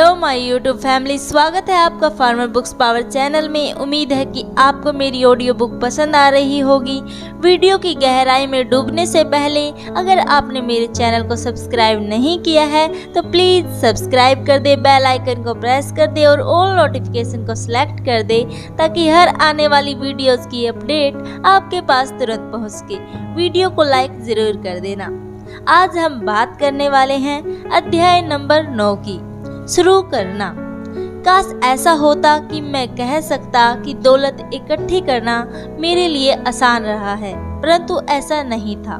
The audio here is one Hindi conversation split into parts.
हेलो माय यूट्यूब फैमिली, स्वागत है आपका फार्मर बुक्स पावर चैनल में। उम्मीद है कि आपको मेरी ऑडियो बुक पसंद आ रही होगी। वीडियो की गहराई में डूबने से पहले अगर आपने मेरे चैनल को सब्सक्राइब नहीं किया है तो प्लीज़ सब्सक्राइब कर दे, बेल आइकन को प्रेस कर दे और ऑल नोटिफिकेशन को सिलेक्ट कर दे ताकि हर आने वाली वीडियोज़ की अपडेट आपके पास तुरंत पहुँच सके। वीडियो को लाइक ज़रूर कर देना। आज हम बात करने वाले हैं अध्याय नंबर 9 की, शुरू करना। काश ऐसा होता कि मैं कह सकता कि दौलत इकट्ठी करना मेरे लिए आसान रहा है, परंतु ऐसा नहीं था।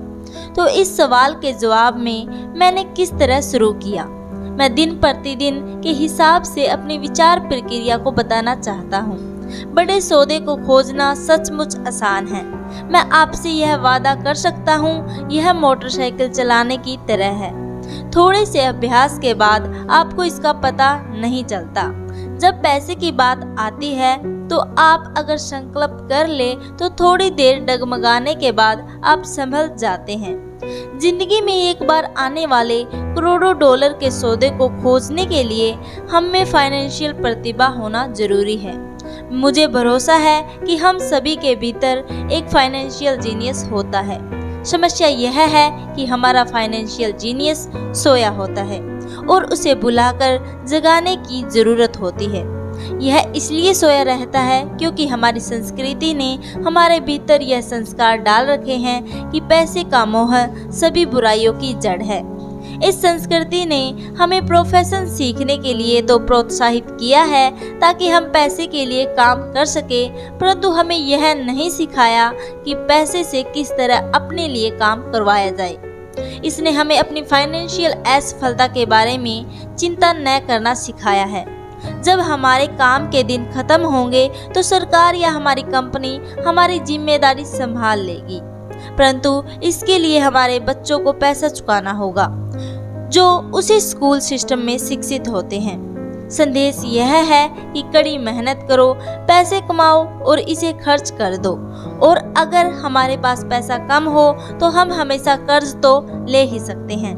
तो इस सवाल के जवाब में मैंने किस तरह शुरू किया, मैं दिन प्रतिदिन के हिसाब से अपनी विचार प्रक्रिया को बताना चाहता हूँ। बड़े सौदे को खोजना सचमुच आसान है। मैं आपसे यह वादा कर सकता हूँ, यह मोटरसाइकिल चलाने की तरह है। थोड़े से अभ्यास के बाद आपको इसका पता नहीं चलता। जब पैसे की बात आती है तो आप अगर संकल्प कर ले तो थोड़ी देर डगमगाने के बाद आप संभल जाते हैं। जिंदगी में एक बार आने वाले करोड़ों डॉलर के सौदे को खोजने के लिए हम में फाइनेंशियल प्रतिभा होना जरूरी है। मुझे भरोसा है कि हम सभी के भीतर एक फाइनेंशियल जीनियस होता है। समस्या यह है कि हमारा फाइनेंशियल जीनियस सोया होता है और उसे बुलाकर जगाने की जरूरत होती है। यह इसलिए सोया रहता है क्योंकि हमारी संस्कृति ने हमारे भीतर यह संस्कार डाल रखे हैं कि पैसे का मोह सभी बुराइयों की जड़ है। इस संस्कृति ने हमें प्रोफेशन सीखने के लिए तो प्रोत्साहित किया है ताकि हम पैसे के लिए काम कर सके, परंतु हमें यह नहीं सिखाया कि पैसे से किस तरह अपने लिए काम करवाया जाए। इसने हमें अपनी फाइनेंशियल असफलता के बारे में चिंता न करना सिखाया है। जब हमारे काम के दिन खत्म होंगे तो सरकार या हमारी कंपनी हमारी जिम्मेदारी संभाल लेगी, परंतु इसके लिए हमारे बच्चों को पैसा चुकाना होगा जो उसी स्कूल सिस्टम में शिक्षित होते हैं। संदेश यह है कि कड़ी मेहनत करो, पैसे कमाओ और इसे खर्च कर दो, और अगर हमारे पास पैसा कम हो तो हम हमेशा कर्ज तो ले ही सकते हैं।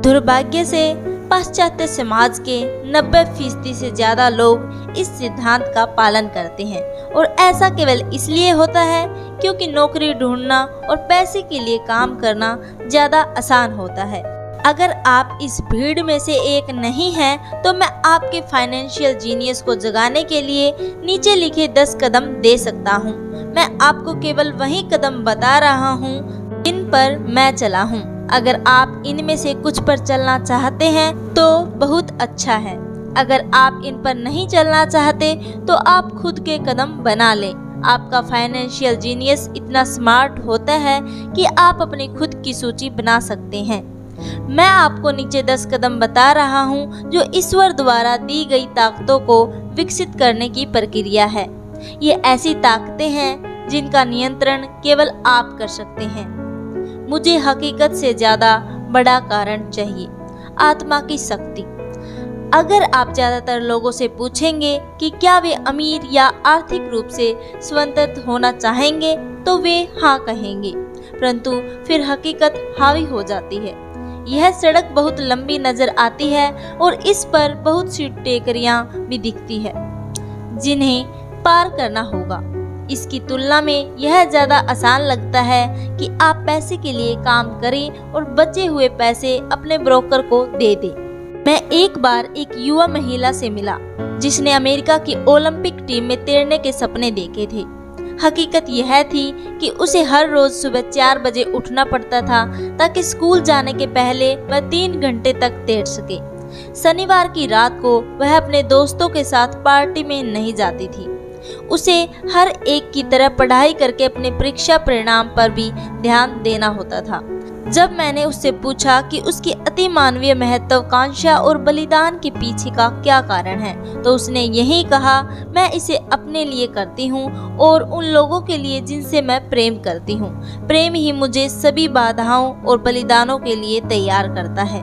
दुर्भाग्य से पाश्चात्य समाज के 90% से ज्यादा लोग इस सिद्धांत का पालन करते हैं, और ऐसा केवल इसलिए होता है क्योंकि नौकरी ढूंढना और पैसे के लिए काम करना ज्यादा आसान होता है। अगर आप इस भीड़ में से एक नहीं हैं, तो मैं आपके फाइनेंशियल जीनियस को जगाने के लिए नीचे लिखे 10 कदम दे सकता हूँ। मैं आपको केवल वही कदम बता रहा हूँ जिन पर मैं चला हूँ। अगर आप इनमें से कुछ पर चलना चाहते हैं तो बहुत अच्छा है। अगर आप इन पर नहीं चलना चाहते तो आप खुद के कदम बना लें। आपका फाइनेंशियल जीनियस इतना स्मार्ट होता है कि आप अपनी खुद की सूची बना सकते हैं। मैं आपको नीचे 10 कदम बता रहा हूँ जो ईश्वर द्वारा दी गई ताकतों को विकसित करने की प्रक्रिया है। ये ऐसी ताकतें हैं जिनका नियंत्रण केवल आप कर सकते हैं। मुझे हकीकत से ज्यादा बड़ा कारण चाहिए, आत्मा की शक्ति। अगर आप ज्यादातर लोगों से पूछेंगे कि क्या वे अमीर या आर्थिक रूप से स्वतंत्र होना चाहेंगे तो वे हाँ कहेंगे, परंतु फिर हकीकत हावी हो जाती है। यह सड़क बहुत लंबी नजर आती है और इस पर बहुत सी टेकरियां भी दिखती है जिन्हें पार करना होगा। इसकी तुलना में यह ज्यादा आसान लगता है कि आप पैसे के लिए काम करें और बचे हुए पैसे अपने ब्रोकर को दे दें। मैं एक बार एक युवा महिला से मिला जिसने अमेरिका की ओलंपिक टीम में तैरने के सपने देखे थे। हकीकत यह थी कि उसे हर रोज सुबह 4 बजे उठना पड़ता था ताकि स्कूल जाने के पहले वह 3 घंटे तक तैर सके। शनिवार की रात को वह अपने दोस्तों के साथ पार्टी में नहीं जाती थी। उसे हर एक की तरह पढ़ाई करके अपने परीक्षा परिणाम पर भी ध्यान देना होता था। जब मैंने उससे पूछा कि उसकी अति मानवीय महत्वाकांक्षा और बलिदान के पीछे का क्या कारण है, तो उसने यही कहा, मैं इसे अपने लिए करती हूँ और उन लोगों के लिए जिनसे मैं प्रेम करती हूँ। प्रेम ही मुझे सभी बाधाओं और बलिदानों के लिए तैयार करता है।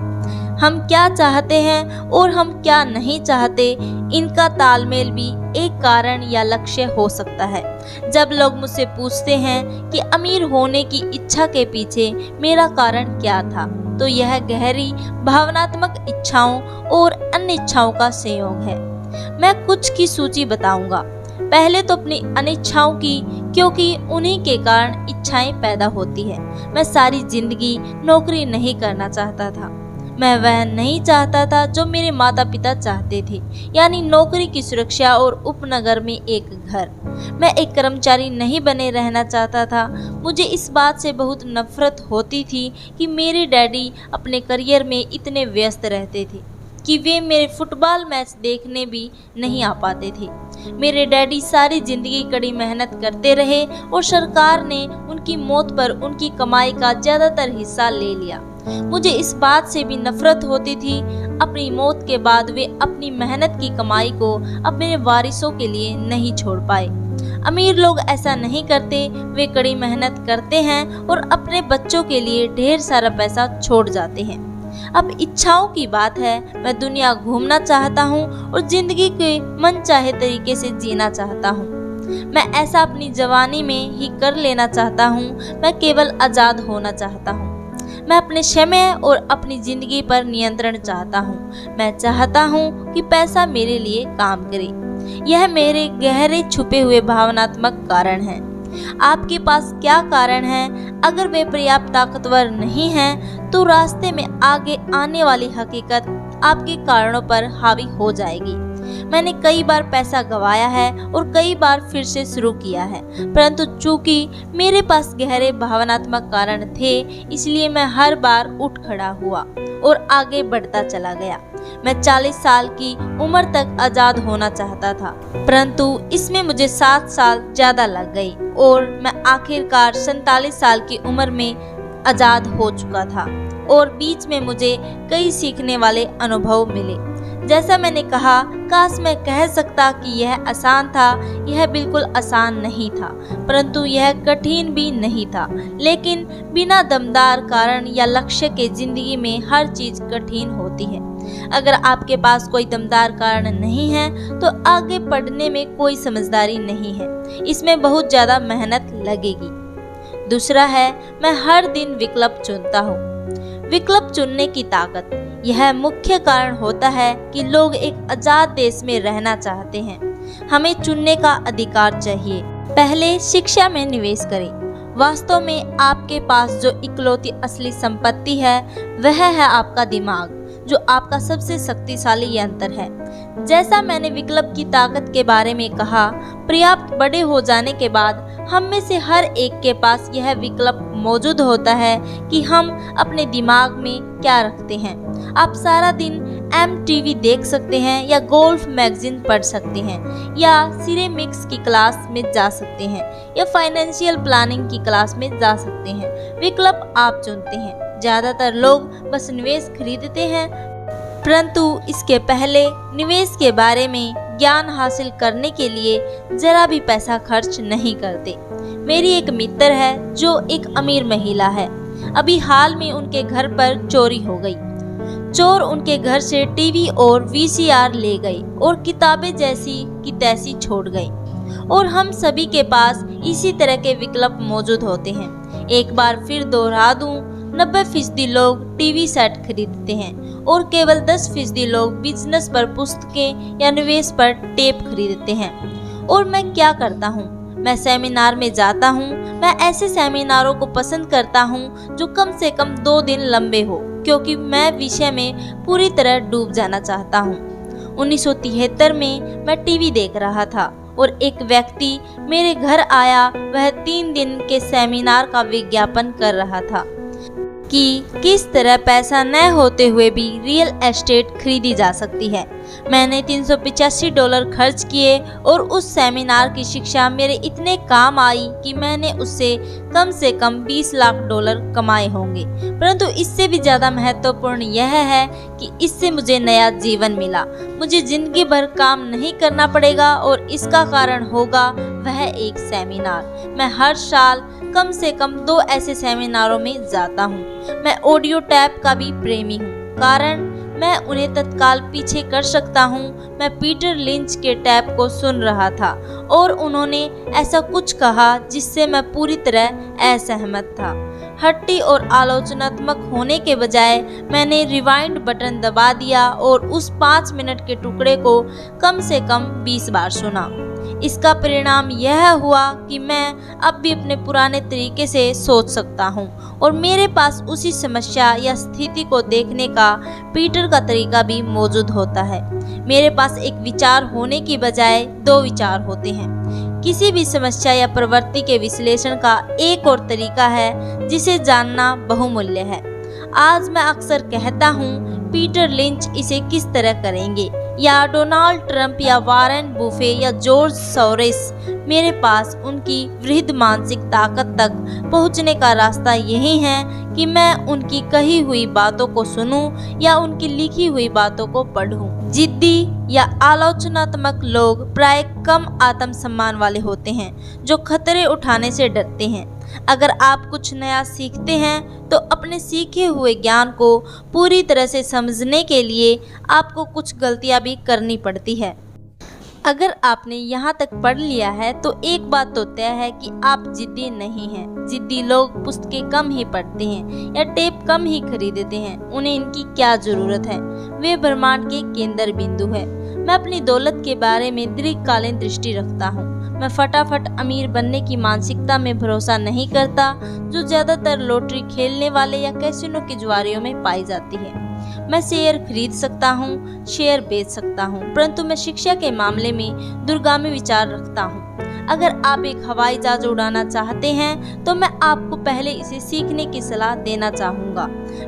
हम क्या चाहते हैं और हम क्या नहीं चाहते, इनका तालमेल भी एक कारण या लक्ष्य हो सकता है। जब लोग मुझसे पूछते हैं कि अमीर होने की इच्छा के पीछे मेरा कारण क्या था, तो यह गहरी भावनात्मक इच्छाओं और अन्य इच्छाओं का संयोग है। मैं कुछ की सूची बताऊंगा। पहले तो अपनी अनिच्छाओं की, क्योंकि उन्हीं के कारण इच्छाएं पैदा होती है। मैं सारी जिंदगी नौकरी नहीं करना चाहता था। मैं वह नहीं चाहता था जो मेरे माता पिता चाहते थे, यानी नौकरी की सुरक्षा और उपनगर में एक घर। मैं एक कर्मचारी नहीं बने रहना चाहता था। मुझे इस बात से बहुत नफरत होती थी कि मेरे डैडी अपने करियर में इतने व्यस्त रहते थे कि वे मेरे फुटबॉल मैच देखने भी नहीं आ पाते थे। मेरे डैडी सारी जिंदगी कड़ी मेहनत करते रहे और सरकार ने उनकी मौत पर उनकी कमाई का ज्यादातर हिस्सा ले लिया। मुझे इस बात से भी नफरत होती थी। अपनी मौत के बाद वे अपनी मेहनत की कमाई को अपने वारिसों के लिए नहीं छोड़ पाए। अमीर लोग ऐसा नहीं करते। वे कड़ी मेहनत करते हैं और अपने बच्चों के लिए ढेर सारा पैसा छोड़ जाते हैं। अब इच्छाओं की बात है। मैं दुनिया घूमना चाहता हूँ और जिंदगी के मनचाहे तरीके से जीना चाहता हूँ। मैं ऐसा अपनी जवानी में ही कर लेना चाहता हूँ। मैं केवल आजाद होना चाहता हूँ। मैं अपने समय और अपनी जिंदगी पर नियंत्रण चाहता हूँ। मैं चाहता हूँ कि पैसा मेरे लिए काम करे। यह मेरे गहरे छुपे हुए भावनात्मक कारण हैं। आपके पास क्या कारण है? अगर वे पर्याप्त ताकतवर नहीं हैं, तो रास्ते में आगे आने वाली हकीकत आपके कारणों पर हावी हो जाएगी। मैंने कई बार पैसा गंवाया है और कई बार फिर से शुरू किया है, परंतु चूंकि मेरे पास गहरे भावनात्मक कारण थे, इसलिए मैं हर बार उठ खड़ा हुआ और आगे बढ़ता चला गया। मैं 40 साल की उम्र तक आजाद होना चाहता था, परंतु इसमें मुझे 7 साल ज्यादा लग गई और मैं आखिरकार 47 साल की उम्र में आजाद हो चुका था। और बीच में मुझे कई सीखने वाले अनुभव मिले। जैसा मैंने कहा, काश मैं कह सकता कि यह आसान था। यह बिल्कुल आसान नहीं था, परंतु यह कठिन भी नहीं था। लेकिन बिना दमदार कारण या लक्ष्य के जिंदगी में हर चीज कठिन होती है। अगर आपके पास कोई दमदार कारण नहीं है, तो आगे बढ़ने में कोई समझदारी नहीं है। इसमें बहुत ज्यादा मेहनत लगेगी। दूसरा है, मैं हर दिन विकल्प चुनता हूँ। विकल्प चुनने की ताकत, यह मुख्य कारण होता है कि लोग एक आजाद देश में रहना चाहते हैं। हमें चुनने का अधिकार चाहिए। पहले शिक्षा में निवेश करें। वास्तव में आपके पास जो इकलौती असली संपत्ति है, वह है आपका दिमाग, जो आपका सबसे शक्तिशाली यंत्र है। जैसा मैंने विकल्प की ताकत के बारे में कहा, पर्याप्त बड़े हो जाने के बाद हम में से हर एक के पास यह विकल्प मौजूद होता है कि हम अपने दिमाग में क्या रखते हैं। आप सारा दिन MTV देख सकते हैं, या गोल्फ मैगजीन पढ़ सकते हैं, या सिरेमिक्स की क्लास में जा सकते हैं, या फाइनेंशियल प्लानिंग की क्लास में जा सकते हैं। विकल्प आप चुनते हैं। ज्यादातर लोग बस निवेश खरीदते हैं, परंतु इसके पहले निवेश के बारे में ज्ञान हासिल करने के लिए जरा भी पैसा खर्च नहीं करते। मेरी एक मित्र है जो एक अमीर महिला है। अभी हाल में उनके घर पर चोरी हो गई। चोर उनके घर से टीवी और VCR ले गए और किताबें जैसी की तैसी छोड़ गए। और हम सभी के पास इसी तरह के विकल्प मौजूद होते हैं। एक बार फिर दोहरा दूं, 90% लोग टीवी सेट खरीदते हैं और केवल 10% लोग बिजनेस पर पुस्तकें या निवेश पर टेप खरीदते हैं। और मैं क्या करता हूँ? मैं सेमिनार में जाता हूँ। मैं ऐसे सेमिनारों को पसंद करता हूँ जो कम से कम 2 दिन लंबे हो, क्योंकि मैं विषय में पूरी तरह डूब जाना चाहता हूँ। 1973 में मैं टीवी देख रहा था और एक व्यक्ति मेरे घर आया। वह 3 दिन के सेमिनार का विज्ञापन कर रहा था कि किस तरह पैसा न होते हुए भी रियल एस्टेट खरीदी जा सकती है। मैंने $385 खर्च किए और उस सेमिनार की शिक्षा मेरे इतने काम आई कि मैंने उससे कम से कम $20 लाख कमाए होंगे। परंतु इससे भी ज़्यादा महत्वपूर्ण यह है कि इससे मुझे नया जीवन मिला। मुझे जिंदगी भर काम नहीं करना पड़ेगा और इसका कारण होगा वह एक सेमिनार। मैं हर साल कम से कम 2 ऐसे सेमिनारों में जाता हूँ। मैं ऑडियो टैप का भी प्रेमी हूँ, कारण मैं उन्हें तत्काल पीछे कर सकता हूँ। मैं पीटर लिंच के टैप को सुन रहा था और उन्होंने ऐसा कुछ कहा जिससे मैं पूरी तरह असहमत था। हट्टी और आलोचनात्मक होने के बजाय मैंने रिवाइंड बटन दबा दिया और उस 5 मिनट के टुकड़े को कम से कम 20 बार सुना। इसका परिणाम यह हुआ कि मैं अब भी अपने पुराने तरीके से सोच सकता हूँ और मेरे पास उसी समस्या या स्थिति को देखने का पीटर का तरीका भी मौजूद होता है। मेरे पास एक विचार होने की बजाय 2 विचार होते हैं। किसी भी समस्या या प्रवृत्ति के विश्लेषण का एक और तरीका है जिसे जानना बहुमूल्य है। आज मैं अक्सर कहता हूँ, पीटर लिंच इसे किस तरह करेंगे, या डोनाल्ड ट्रंप या वारेन बुफे या जॉर्ज सोरोस। मेरे पास उनकी वृहद मानसिक ताकत तक पहुंचने का रास्ता यही है कि मैं उनकी कही हुई बातों को सुनूं या उनकी लिखी हुई बातों को पढ़ूं। जिद्दी या आलोचनात्मक लोग प्राय कम आत्मसम्मान वाले होते हैं, जो खतरे उठाने से डरते हैं। अगर आप कुछ नया सीखते हैं तो अपने सीखे हुए ज्ञान को पूरी तरह से समझने के लिए आपको कुछ गलतियां भी करनी पड़ती है। अगर आपने यहाँ तक पढ़ लिया है तो एक बात तो तय है कि आप जिद्दी नहीं हैं। जिद्दी लोग पुस्तकें कम ही पढ़ते हैं या टेप कम ही खरीदते हैं। उन्हें इनकी क्या जरूरत है? वे ब्रह्मांड के केंद्र बिंदु है। मैं अपनी दौलत के बारे में दीर्घकालीन दृष्टि रखता हूँ। मैं फटाफट अमीर बनने की मानसिकता में भरोसा नहीं करता, जो ज्यादातर लॉटरी खेलने वाले या कैसीनो के जुआरियों में पाई जाती है। मैं शेयर खरीद सकता हूँ, शेयर बेच सकता हूँ, परंतु मैं शिक्षा के मामले में दूरगामी विचार रखता हूँ। अगर आप एक हवाई जहाज उड़ाना चाहते हैं तो मैं आपको पहले इसे सीखने की सलाह देना चाहूँगा।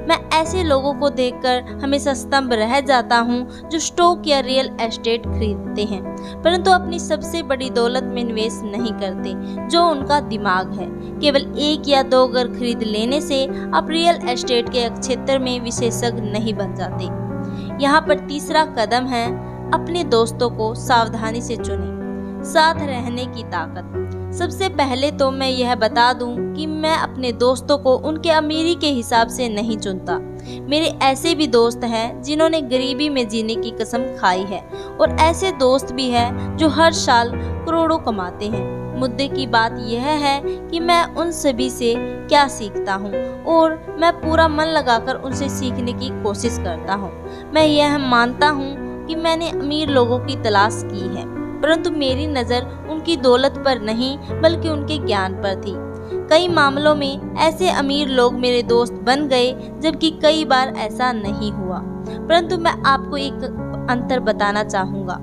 मैं ऐसे लोगों को देखकर हमेशा स्तंभ रह जाता हूँ जो स्टॉक या रियल एस्टेट खरीदते हैं, परंतु अपनी सबसे बड़ी दौलत में निवेश नहीं करते, जो उनका दिमाग है। केवल 1 या 2 घर खरीद लेने से आप रियल एस्टेट के क्षेत्र में विशेषज्ञ नहीं बन जाते। यहाँ पर तीसरा कदम है, अपने दोस्तों को सावधानी से चुनें। साथ रहने की ताकत। सबसे पहले तो मैं यह बता दूं कि मैं अपने दोस्तों को उनके अमीरी के हिसाब से नहीं चुनता। मेरे ऐसे भी दोस्त हैं जिन्होंने गरीबी में जीने की कसम खाई है, और ऐसे दोस्त भी हैं जो हर साल करोड़ों कमाते हैं। मुद्दे की बात यह है कि मैं उन सभी से क्या सीखता हूँ और मैं पूरा मन लगाकर उनसे सीखने की कोशिश करता हूँ। मैं यह मानता हूँ कि मैंने अमीर लोगों की तलाश की है, परंतु मेरी नज़र उनकी दौलत पर नहीं बल्कि उनके ज्ञान पर थी। कई मामलों में ऐसे अमीर लोग मेरे दोस्त बन गए, जबकि कई बार ऐसा नहीं हुआ। परंतु मैं आपको एक अंतर बताना चाहूँगा।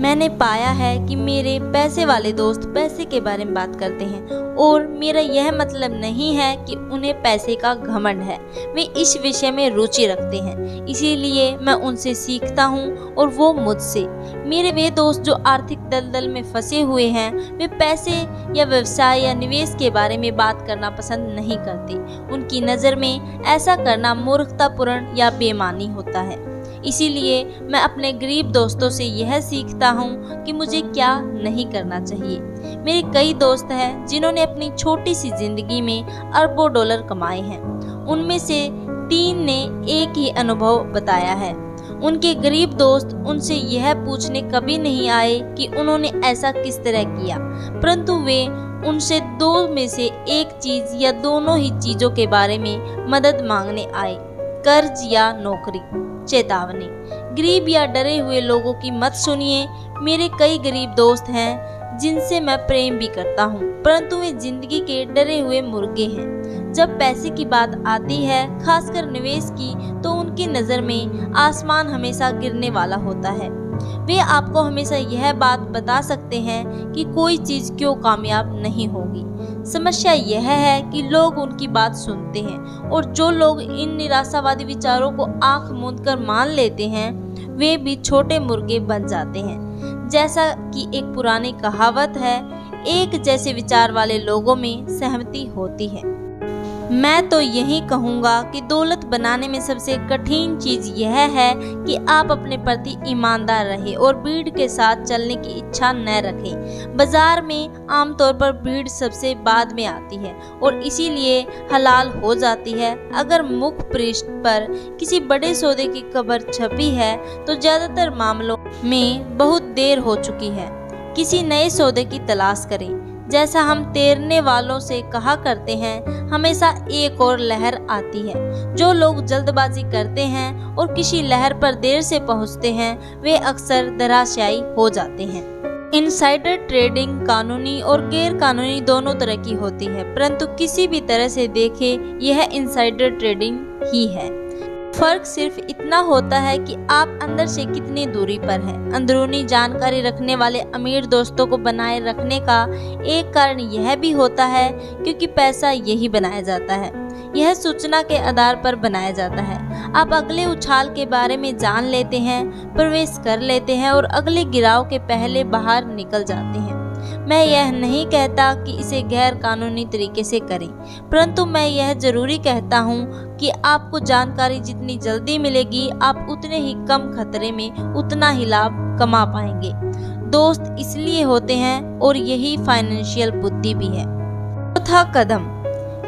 मैंने पाया है कि मेरे पैसे वाले दोस्त पैसे के बारे में बात करते हैं, और मेरा यह मतलब नहीं है कि उन्हें पैसे का घमंड है। वे इस विषय में रुचि रखते हैं, इसीलिए मैं उनसे सीखता हूँ और वो मुझसे। मेरे वे दोस्त जो आर्थिक दलदल में फंसे हुए हैं, वे पैसे या व्यवसाय या निवेश के बारे में बात करना पसंद नहीं करते। उनकी नज़र में ऐसा करना मूर्खतापूर्ण या बेईमानी होता है। इसीलिए मैं अपने गरीब दोस्तों से यह सीखता हूँ कि मुझे क्या नहीं करना चाहिए। मेरे कई दोस्त हैं जिन्होंने अपनी छोटी सी जिंदगी में अरबों डॉलर कमाए हैं। उनमें से 3 ने एक ही अनुभव बताया है। उनके गरीब दोस्त उनसे यह पूछने कभी नहीं आए कि उन्होंने ऐसा किस तरह किया, परंतु वे उनसे 2 में से एक चीज या दोनों ही चीजों के बारे में मदद मांगने आए, कर्ज या नौकरी। चेतावनी, गरीब या डरे हुए लोगों की मत सुनिए। मेरे कई गरीब दोस्त हैं जिनसे मैं प्रेम भी करता हूँ, परंतु वे जिंदगी के डरे हुए मुर्गे हैं। जब पैसे की बात आती है, खासकर निवेश की, तो उनकी नज़र में आसमान हमेशा गिरने वाला होता है। वे आपको हमेशा यह बात बता सकते हैं कि कोई चीज़ क्यों कामयाब नहीं होगी। समस्या यह है कि लोग उनकी बात सुनते हैं, और जो लोग इन निराशावादी विचारों को आंख मूंद कर मान लेते हैं, वे भी छोटे मुर्गे बन जाते हैं। जैसा कि एक पुरानी कहावत है, एक जैसे विचार वाले लोगों में सहमति होती है। मैं तो यही कहूँगा कि दौलत बनाने में सबसे कठिन चीज़ यह है कि आप अपने प्रति ईमानदार रहें और भीड़ के साथ चलने की इच्छा न रखें। बाजार में आमतौर पर भीड़ सबसे बाद में आती है और इसीलिए हलाल हो जाती है। अगर मुख पृष्ठ पर किसी बड़े सौदे की खबर छपी है तो ज़्यादातर मामलों में बहुत देर हो चुकी है। किसी नए सौदे की तलाश करें। जैसा हम तैरने वालों से कहा करते हैं, हमेशा एक और लहर आती है। जो लोग जल्दबाजी करते हैं और किसी लहर पर देर से पहुंचते हैं, वे अक्सर धराशायी हो जाते हैं। इनसाइडर ट्रेडिंग कानूनी और गैर कानूनी दोनों तरह की होती है, परंतु किसी भी तरह से देखें, यह इनसाइडर ट्रेडिंग ही है। फर्क सिर्फ इतना होता है कि आप अंदर से कितनी दूरी पर हैं। अंदरूनी जानकारी रखने वाले अमीर दोस्तों को बनाए रखने का एक कारण यह भी होता है क्योंकि पैसा यही बनाया जाता है। यह सूचना के आधार पर बनाया जाता है। आप अगले उछाल के बारे में जान लेते हैं, प्रवेश कर लेते हैं और अगले गिराव के पहले बाहर निकल जाते हैं। मैं यह नहीं कहता कि इसे गैर कानूनी तरीके से करें, परंतु मैं यह जरूरी कहता हूँ कि आपको जानकारी जितनी जल्दी मिलेगी, आप उतने ही कम खतरे में उतना ही लाभ कमा पाएंगे। दोस्त इसलिए होते हैं और यही फाइनेंशियल बुद्धि भी है। चौथा कदम,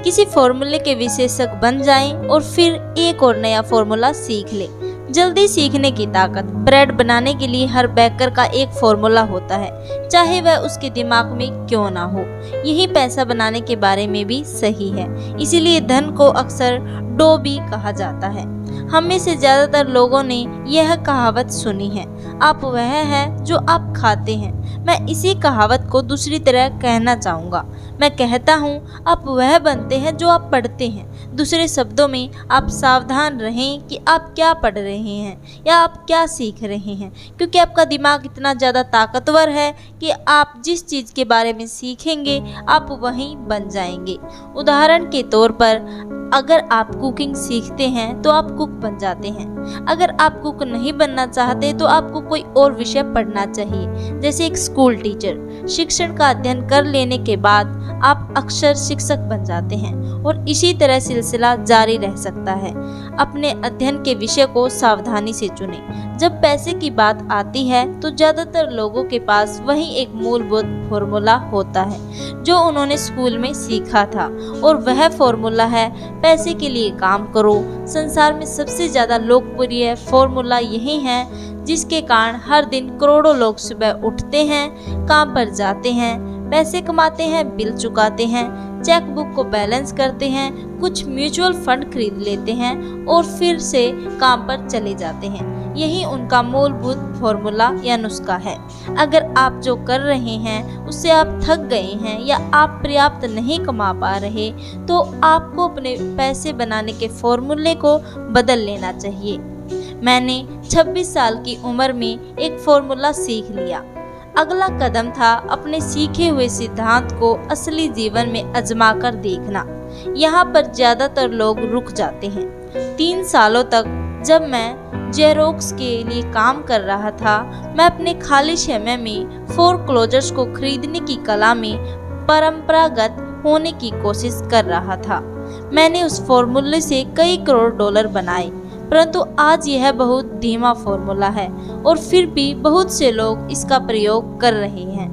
किसी फॉर्मूले के विशेषज्ञ बन जाएं और फिर एक और नया फॉर्मूला सीख लें। जल्दी सीखने की ताकत। ब्रेड बनाने के लिए हर बेकर का एक फॉर्मूला होता है, चाहे वह उसके दिमाग में क्यों ना हो। यही पैसा बनाने के बारे में भी सही है। इसीलिए धन को अक्सर डो भी कहा जाता है। हम में से ज्यादातर लोगों ने यह कहावत सुनी है, आप वह है जो आप खाते हैं। मैं इसी कहावत को दूसरी तरह कहना चाहूँगा। मैं कहता हूँ, आप वह बनते हैं जो आप पढ़ते हैं। दूसरे शब्दों में, आप सावधान रहें कि आप क्या पढ़ रहे हैं या आप क्या सीख रहे हैं, क्योंकि आपका दिमाग इतना ज़्यादा ताकतवर है कि आप जिस चीज़ के बारे में सीखेंगे, आप वहीं बन जाएंगे। उदाहरण के तौर पर, अगर आप कुकिंग सीखते हैं तो आप कुक बन जाते हैं। अगर आप कुक नहीं बनना चाहते तो आपको कोई और विषय पढ़ना चाहिए, जैसे एक स्कूल टीचर। शिक्षण का अध्ययन कर लेने के बाद आप अक्सर शिक्षक बन जाते हैं और इसी तरह सिलसिला जारी रह सकता है। अपने अध्ययन के विषय को सावधानी से चुनें। जब पैसे की बात आती है तो ज्यादातर लोगों के पास वही एक मूलभूत फॉर्मूला होता है जो उन्होंने स्कूल में सीखा था, और वह फॉर्मूला है पैसे के लिए काम करो। संसार में सबसे ज्यादा लोकप्रिय फॉर्मूला यही है जिसके कारण हर दिन करोड़ों लोग सुबह उठते हैं, काम पर जाते हैं, पैसे कमाते हैं, बिल चुकाते हैं, चेकबुक को बैलेंस करते हैं, कुछ म्यूचुअल फंड खरीद लेते हैं और फिर से काम पर चले जाते हैं। यही उनका मूलभूत फॉर्मूला या नुस्खा है। अगर आप जो कर रहे हैं उससे आप थक गए हैं या आप पर्याप्त नहीं कमा पा रहे, तो आपको अपने पैसे बनाने के फॉर्मूले को बदल लेना चाहिए। मैंने 26 साल की उम्र में एक फॉर्मूला सीख लिया। अगला कदम था अपने सीखे हुए सिद्धांत को असली जीवन में आजमा कर देखना। यहाँ पर ज्यादातर लोग रुक जाते हैं। 3 सालों तक जब मैं जेरोक्स के लिए काम कर रहा था, मैं अपने खाली समय में फोरक्लोजर्स को खरीदने की कला में परंपरागत होने की कोशिश कर रहा था। मैंने उस फॉर्मूले से कई करोड़ डॉलर बनाए, परंतु आज यह बहुत धीमा फॉर्मूला है और फिर भी बहुत से लोग इसका प्रयोग कर रहे हैं।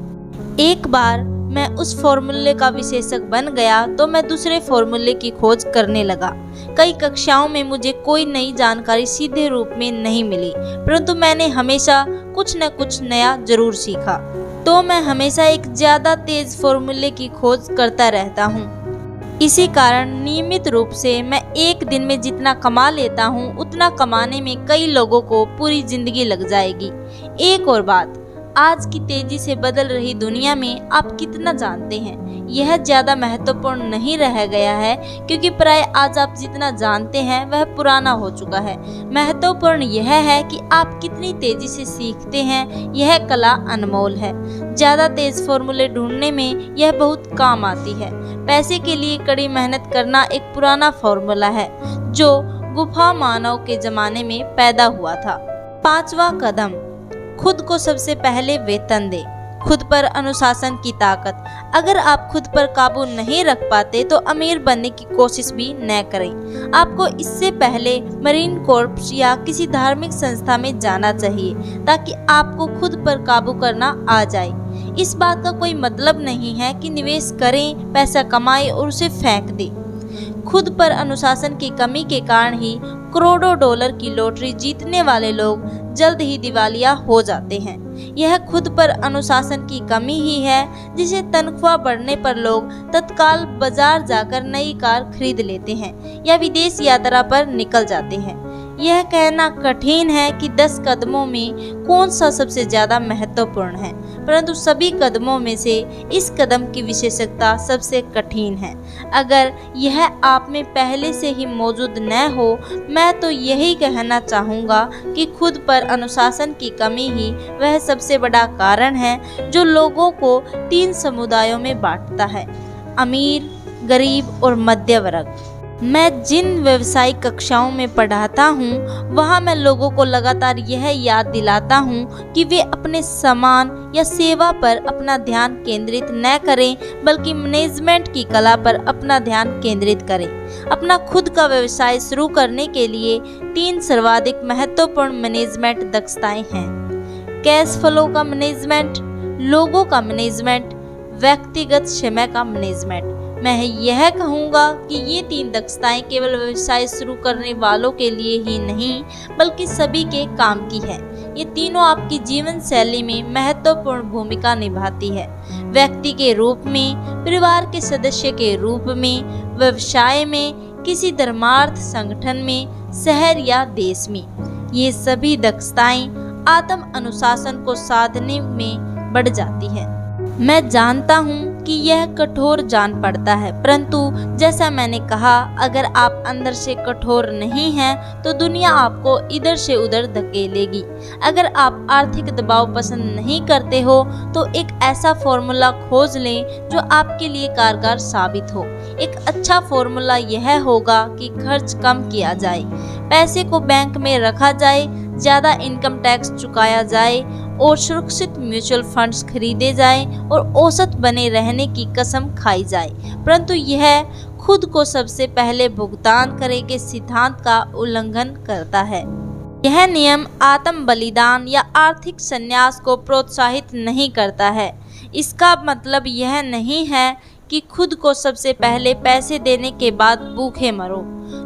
एक बार मैं उस फॉर्मूले का विशेषज्ञ बन गया तो मैं दूसरे फॉर्मूले की खोज करने लगा। कई कक्षाओं में मुझे कोई नई जानकारी सीधे रूप में नहीं मिली, परंतु मैंने हमेशा कुछ न कुछ नया जरूर सीखा। तो मैं हमेशा एक ज्यादा तेज फॉर्मूले की खोज करता रहता हूँ। इसी कारण नियमित रूप से मैं एक दिन में जितना कमा लेता हूँ, उतना कमाने में कई लोगों को पूरी जिंदगी लग जाएगी। एक और बात, आज की तेजी से बदल रही दुनिया में आप कितना जानते हैं, यह ज्यादा महत्वपूर्ण नहीं रह गया है, क्योंकि प्राय आज आप जितना जानते हैं वह पुराना हो चुका है। महत्वपूर्ण यह है कि आप कितनी तेजी से सीखते हैं। यह कला अनमोल है। ज्यादा तेज फॉर्मूले ढूंढने में यह बहुत काम आती है। पैसे के लिए कड़ी मेहनत करना एक पुराना फॉर्मूला है जो गुफा मानव के जमाने में पैदा हुआ था। 5वां कदम, खुद को सबसे पहले वेतन दे। खुद पर अनुशासन की ताकत। अगर आप खुद पर काबू नहीं रख पाते तो अमीर बनने की कोशिश भी न करें। आपको इससे पहले मरीन कोर्प्स या किसी धार्मिक संस्था में जाना चाहिए ताकि आपको खुद पर काबू करना आ जाए। इस बात का कोई मतलब नहीं है कि निवेश करें, पैसा कमाएं और उसे फेंक दें। खुद पर अनुशासन की कमी के कारण ही करोड़ों डॉलर की लॉटरी जीतने वाले लोग जल्द ही दिवालिया हो जाते हैं। यह खुद पर अनुशासन की कमी ही है जिसे तनख्वाह बढ़ने पर लोग तत्काल बाजार जाकर नई कार खरीद लेते हैं या विदेश यात्रा पर निकल जाते हैं। यह कहना कठिन है कि 10 कदमों में कौन सा सबसे ज्यादा महत्वपूर्ण है, परंतु सभी कदमों में से इस कदम की विशेषता सबसे कठिन है। अगर यह आप में पहले से ही मौजूद न हो, मैं तो यही कहना चाहूँगा कि खुद पर अनुशासन की कमी ही वह सबसे बड़ा कारण है जो लोगों को 3 समुदायों में बांटता है: अमीर, गरीब और मध्य वर्ग। मैं जिन व्यवसायिक कक्षाओं में पढ़ाता हूँ वहाँ मैं लोगों को लगातार यह याद दिलाता हूँ कि वे अपने सामान या सेवा पर अपना ध्यान केंद्रित न करें, बल्कि मैनेजमेंट की कला पर अपना ध्यान केंद्रित करें। अपना खुद का व्यवसाय शुरू करने के लिए 3 सर्वाधिक महत्वपूर्ण मैनेजमेंट दक्षताएं हैं: कैश फ्लो का मैनेजमेंट, लोगों का मैनेजमेंट, व्यक्तिगत समय का मैनेजमेंट। मैं यह कहूँगा कि ये 3 दक्षताएं केवल व्यवसाय शुरू करने वालों के लिए ही नहीं बल्कि सभी के काम की है। ये तीनों आपकी जीवन शैली में महत्वपूर्ण भूमिका निभाती है: व्यक्ति के रूप में, परिवार के सदस्य के रूप में, व्यवसाय में, किसी धर्मार्थ संगठन में, शहर या देश में। ये सभी दक्षताएं आत्म अनुशासन को साधने में बढ़ जाती है। मैं जानता हूँ कि यह कठोर जान पड़ता है, परंतु जैसा मैंने कहा, अगर आप अंदर से कठोर नहीं हैं तो दुनिया आपको इधर से उधर धकेलेगी। अगर आप आर्थिक दबाव पसंद नहीं करते हो तो एक ऐसा फॉर्मूला खोज लें जो आपके लिए कारगर साबित हो। एक अच्छा फॉर्मूला यह होगा कि खर्च कम किया जाए, पैसे को बैंक में रखा जाए, ज़्यादा इनकम टैक्स चुकाया जाए और सुरक्षित म्यूचुअल फंड्स खरीदे जाएं और औसत बने रहने की कसम खाई जाए। परंतु यह खुद को सबसे पहले भुगतान करें के सिद्धांत का उल्लंघन करता है। यह नियम आत्म बलिदान या आर्थिक संन्यास को प्रोत्साहित नहीं करता है। इसका मतलब यह नहीं है कि खुद को सबसे पहले पैसे देने के बाद भूखे मरो।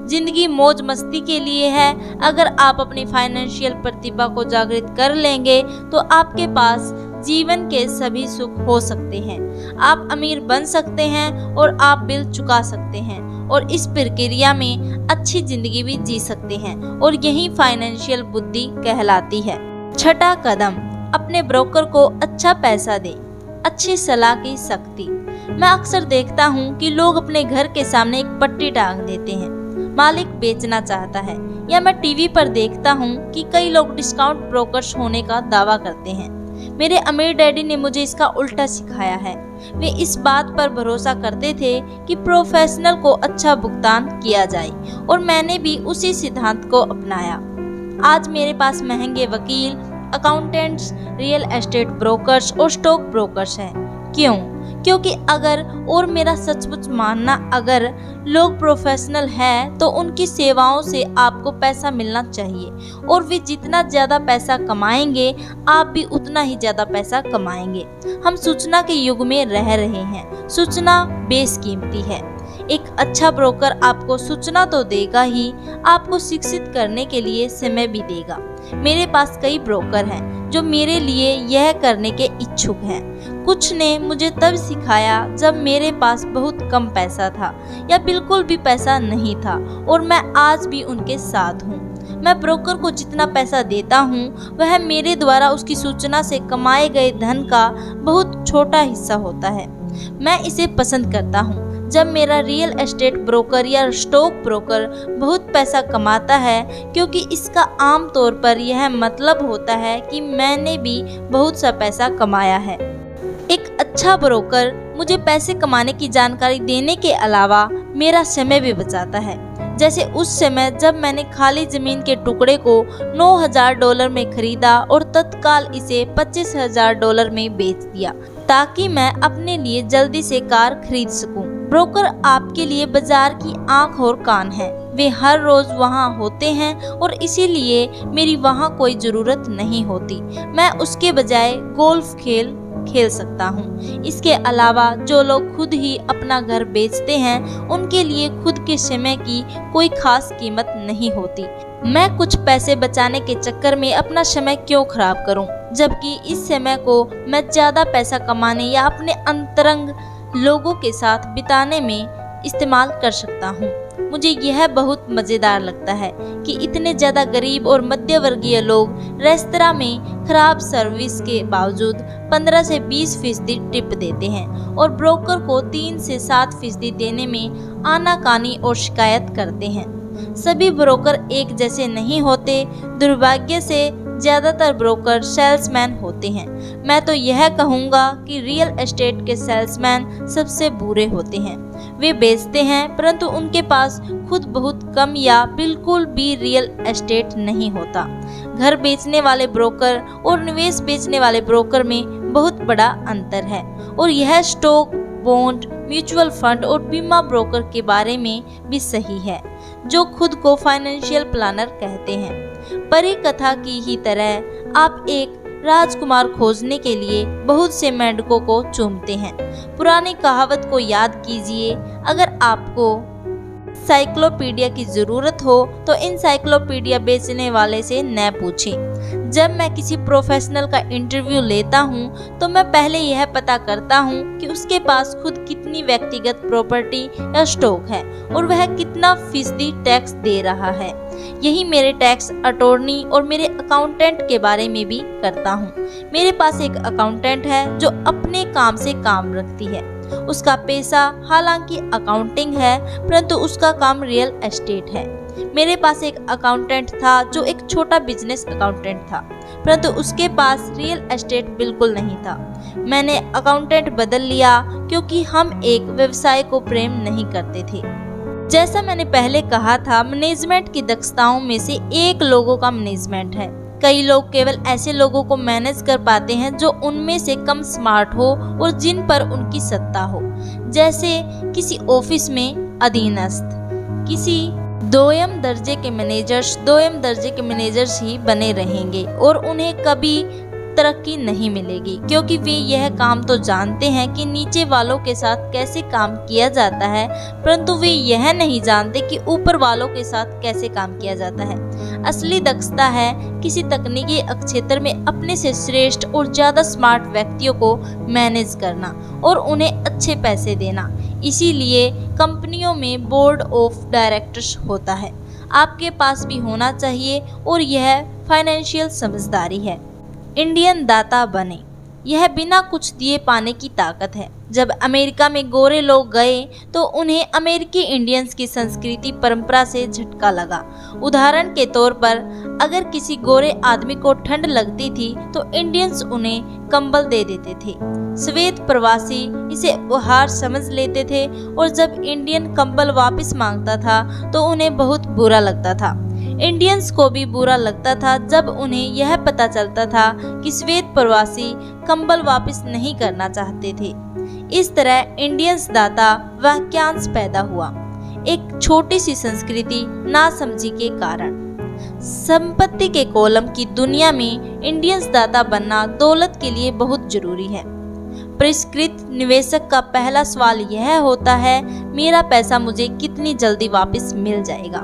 जिंदगी मौज मस्ती के लिए है। अगर आप अपनी फाइनेंशियल प्रतिभा को जागृत कर लेंगे तो आपके पास जीवन के सभी सुख हो सकते हैं। आप अमीर बन सकते हैं और आप बिल चुका सकते हैं और इस प्रक्रिया में अच्छी जिंदगी भी जी सकते हैं, और यही फाइनेंशियल बुद्धि कहलाती है। छठा कदम, अपने ब्रोकर को अच्छा पैसा दें। अच्छी सलाह की शक्ति। मैं अक्सर देखता हूँ कि लोग अपने घर के सामने एक पट्टी टांग देते हैं, मालिक बेचना चाहता है, या मैं टीवी पर देखता हूँ कि कई लोग डिस्काउंट ब्रोकर्स होने का दावा करते हैं। मेरे अमीर डैडी ने मुझे इसका उल्टा सिखाया है। वे इस बात पर भरोसा करते थे कि प्रोफेशनल को अच्छा भुगतान किया जाए, और मैंने भी उसी सिद्धांत को अपनाया। आज मेरे पास महंगे वकील, अकाउंटेंट्स, रियल एस्टेट ब्रोकर्स और स्टॉक ब्रोकर्स हैं। क्यों? क्योंकि मेरा सचमुच मानना, अगर लोग प्रोफेशनल हैं तो उनकी सेवाओं से आपको पैसा मिलना चाहिए, और वे जितना ज़्यादा पैसा कमाएंगे आप भी उतना ही ज़्यादा पैसा कमाएंगे। हम सूचना के युग में रह रहे हैं। सूचना बेशकीमती है। एक अच्छा ब्रोकर आपको सूचना तो देगा ही, आपको शिक्षित करने के लिए समय भी देगा। मेरे पास कई ब्रोकर हैं जो मेरे लिए यह करने के इच्छुक हैं। कुछ ने मुझे तब सिखाया जब मेरे पास बहुत कम पैसा था या बिल्कुल भी पैसा नहीं था, और मैं आज भी उनके साथ हूँ। मैं ब्रोकर को जितना पैसा देता हूँ वह मेरे द्वारा उसकी सूचना से कमाए गए धन का बहुत छोटा हिस्सा होता है। मैं इसे पसंद करता हूँ जब मेरा रियल एस्टेट ब्रोकर या स्टॉक ब्रोकर बहुत पैसा कमाता है, क्योंकि इसका आम तौर पर यह मतलब होता है कि मैंने भी बहुत सा पैसा कमाया है। एक अच्छा ब्रोकर मुझे पैसे कमाने की जानकारी देने के अलावा मेरा समय भी बचाता है। जैसे उस समय जब मैंने खाली जमीन के टुकड़े को $9,000 में खरीदा और तत्काल इसे $25,000 में बेच दिया ताकि मैं अपने लिए जल्दी से कार खरीद सकूं। ब्रोकर आपके लिए बाजार की आंख और कान है। वे हर रोज वहां होते हैं और इसीलिए मेरी वहां कोई जरूरत नहीं होती। मैं उसके बजाय गोल्फ खेल सकता हूँ। इसके अलावा जो लोग खुद ही अपना घर बेचते हैं उनके लिए खुद के समय की कोई खास कीमत नहीं होती। मैं कुछ पैसे बचाने के चक्कर में अपना समय क्यों खराब करूं, जबकि इस समय को मैं ज्यादा पैसा कमाने या अपने अंतरंग लोगों के साथ बिताने में इस्तेमाल कर सकता हूं। मुझे यह बहुत मजेदार लगता है कि इतने ज्यादा गरीब और मध्य वर्गीय लोग रेस्तरां में खराब सर्विस के बावजूद 15 से 20% टिप देते हैं और ब्रोकर को 3 से 7% देने में आनाकानी और शिकायत करते हैं। सभी ब्रोकर एक जैसे नहीं होते। दुर्भाग्य से ज्यादातर ब्रोकर सेल्समैन होते हैं। मैं तो यह कहूँगा कि रियल एस्टेट के सेल्समैन सबसे बुरे होते हैं। वे बेचते हैं परंतु उनके पास खुद बहुत कम या बिल्कुल भी रियल एस्टेट नहीं होता। घर बेचने वाले ब्रोकर और निवेश बेचने वाले ब्रोकर में बहुत बड़ा अंतर है और यह स्टॉक, बॉन्ड, म्यूचुअल फंड और बीमा ब्रोकर के बारे में भी सही है जो खुद को फाइनेंशियल प्लानर कहते हैं। परी कथा की ही तरह आप एक राजकुमार खोजने के लिए बहुत से मेंढकों को चूमते हैं। पुरानी कहावत को याद कीजिए, अगर आपको साइक्लोपीडिया की जरूरत हो तो इंसाइक्लोपीडिया बेचने वाले से न पूछें। जब मैं किसी प्रोफेशनल का इंटरव्यू लेता हूँ तो मैं पहले यह पता करता हूँ कि उसके पास खुद कितनी व्यक्तिगत प्रॉपर्टी या स्टॉक है और वह कितना फीसदी टैक्स दे रहा है। यही मेरे टैक्स अटॉर्नी और मेरे अकाउंटेंट के बारे में भी करता हूँ। मेरे पास एक अकाउंटेंट है जो अपने काम से काम रखती है। उसका पेशा हालांकि अकाउंटिंग है परंतु उसका काम रियल एस्टेट है। मेरे पास एक अकाउंटेंट था जो एक छोटा बिजनेस अकाउंटेंट था परंतु उसके पास रियल एस्टेट बिल्कुल नहीं था। मैंने अकाउंटेंट बदल लिया क्योंकि हम एक व्यवसाय को प्रेम नहीं करते थे। जैसा मैंने पहले कहा था, मैनेजमेंट की दक्षताओं में से एक लोगों का मैनेजमेंट है। कई लोग केवल ऐसे लोगों को मैनेज कर पाते हैं जो उनमें से कम स्मार्ट हो और जिन पर उनकी सत्ता हो। जैसे किसी ऑफिस में अधीनस्थ, किसी दोयम दर्जे के मैनेजर्स ही बने रहेंगे और उन्हें कभी तरक्की नहीं मिलेगी क्योंकि वे यह काम तो जानते हैं कि नीचे वालों के साथ कैसे काम किया जाता है परंतु वे यह नहीं जानते कि ऊपर वालों के साथ कैसे काम किया जाता है। असली दक्षता है किसी तकनीकी क्षेत्र में अपने से श्रेष्ठ और ज्यादा स्मार्ट व्यक्तियों को मैनेज करना और उन्हें अच्छे पैसे देना। इसीलिए कंपनियों में बोर्ड ऑफ डायरेक्टर्स होता है। आपके पास भी होना चाहिए और यह फाइनेंशियल समझदारी है। इंडियन दाता बने, यह बिना कुछ दिए पाने की ताकत है। जब अमेरिका में गोरे लोग गए तो उन्हें अमेरिकी इंडियंस की संस्कृति परंपरा से झटका लगा। उदाहरण के तौर पर अगर किसी गोरे आदमी को ठंड लगती थी तो इंडियंस उन्हें कंबल दे देते थे। श्वेत प्रवासी इसे उपहार समझ लेते थे और जब इंडियन कंबल वापस मांगता था तो उन्हें बहुत बुरा लगता था। इंडियंस को भी बुरा लगता था जब उन्हें यह पता चलता था कि श्वेत प्रवासी कंबल वापस नहीं करना चाहते थे। इस तरह इंडियंस दाता वाक्यांश पैदा हुआ, एक छोटी सी संस्कृति नासमझी के कारण। संपत्ति के कॉलम की दुनिया में इंडियंस दाता बनना दौलत के लिए बहुत जरूरी है। परिष्कृत निवेशक का पहला सवाल यह होता है, मेरा पैसा मुझे कितनी जल्दी वापस मिल जाएगा।